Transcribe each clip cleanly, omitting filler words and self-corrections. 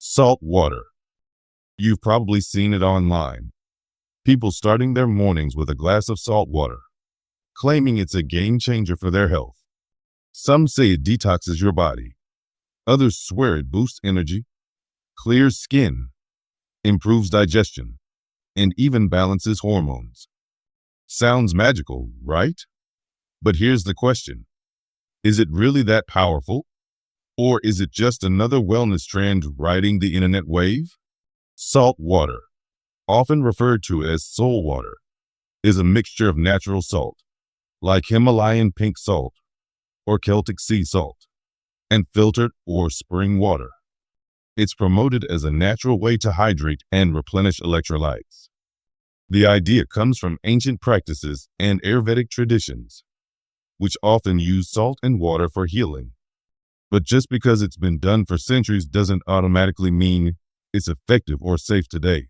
Salt water. You've probably seen it online. People starting their mornings with a glass of salt water, claiming it's a game changer for their health. Some say it detoxes your body. Others swear it boosts energy, clears skin, improves digestion, and even balances hormones. Sounds magical, right? But here's the question. Is it really that powerful? Or is it just another wellness trend riding the internet wave? Salt water, often referred to as soul water, is a mixture of natural salt, like Himalayan pink salt or Celtic sea salt, and filtered or spring water. It's promoted as a natural way to hydrate and replenish electrolytes. The idea comes from ancient practices and Ayurvedic traditions, which often use salt and water for healing. But just because it's been done for centuries doesn't automatically mean it's effective or safe today,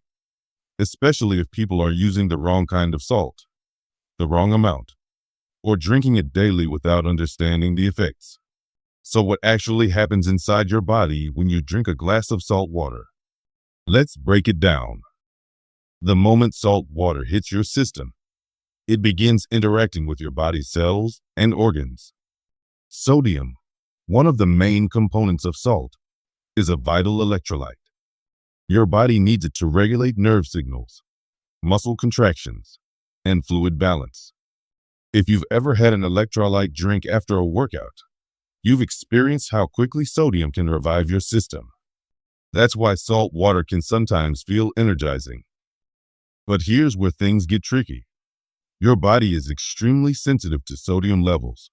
especially if people are using the wrong kind of salt, the wrong amount, or drinking it daily without understanding the effects. So what actually happens inside your body when you drink a glass of salt water? Let's break it down. The moment salt water hits your system, it begins interacting with your body's cells and organs. Sodium, one of the main components of salt, is a vital electrolyte. Your body needs it to regulate nerve signals, muscle contractions, and fluid balance. If you've ever had an electrolyte drink after a workout, you've experienced how quickly sodium can revive your system. That's why salt water can sometimes feel energizing. But here's where things get tricky. Your body is extremely sensitive to sodium levels.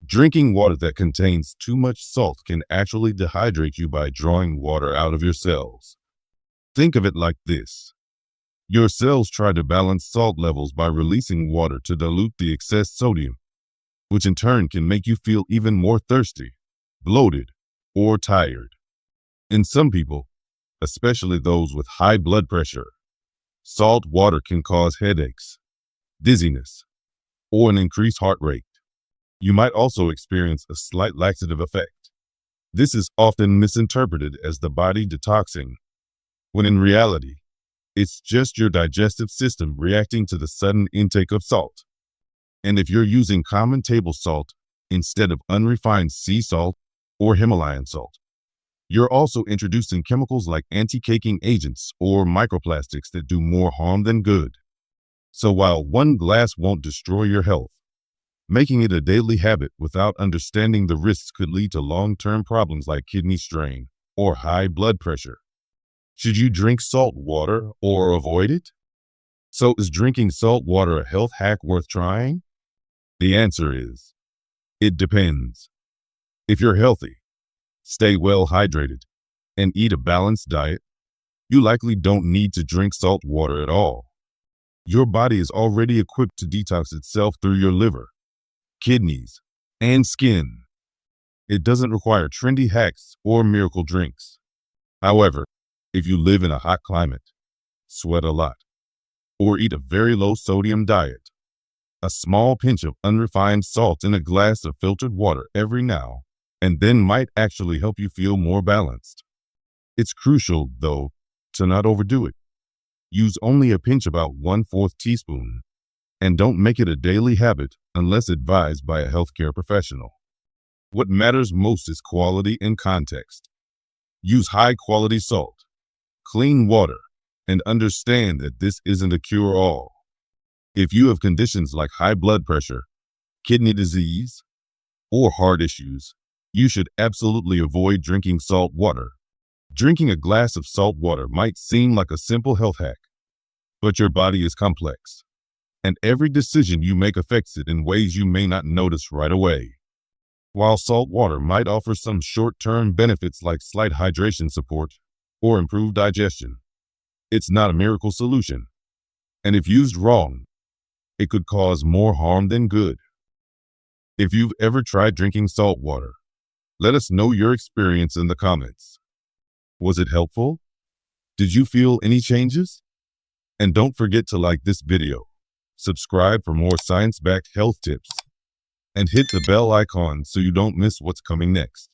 Drinking water that contains too much salt can actually dehydrate you by drawing water out of your cells. Think of it like this. Your cells try to balance salt levels by releasing water to dilute the excess sodium, which in turn can make you feel even more thirsty, bloated, or tired. In some people, especially those with high blood pressure, salt water can cause headaches, dizziness, or an increased heart rate. You might also experience a slight laxative effect. This is often misinterpreted as the body detoxing, when in reality, it's just your digestive system reacting to the sudden intake of salt. And if you're using common table salt instead of unrefined sea salt or Himalayan salt, you're also introducing chemicals like anti-caking agents or microplastics that do more harm than good. So while one glass won't destroy your health, making it a daily habit without understanding the risks could lead to long-term problems like kidney strain or high blood pressure. Should you drink salt water or avoid it? So is drinking salt water a health hack worth trying? The answer is, it depends. If you're healthy, stay well hydrated, and eat a balanced diet, you likely don't need to drink salt water at all. Your body is already equipped to detox itself through your liver, kidneys, and skin. It doesn't require trendy hacks or miracle drinks. However, if you live in a hot climate, sweat a lot, or eat a very low sodium diet, a small pinch of unrefined salt in a glass of filtered water every now and then might actually help you feel more balanced. It's crucial, though, to not overdo it. Use only a pinch, about 1/4 teaspoon, and don't make it a daily habit unless advised by a healthcare professional. What matters most is quality and context. Use high-quality salt, clean water, and understand that this isn't a cure-all. If you have conditions like high blood pressure, kidney disease, or heart issues, you should absolutely avoid drinking salt water. Drinking a glass of salt water might seem like a simple health hack, but your body is complex, and every decision you make affects it in ways you may not notice right away. While salt water might offer some short-term benefits like slight hydration support or improved digestion, it's not a miracle solution, and if used wrong, it could cause more harm than good. If you've ever tried drinking salt water, let us know your experience in the comments. Was it helpful? Did you feel any changes? And don't forget to like this video, subscribe for more science-backed health tips, and hit the bell icon so you don't miss what's coming next.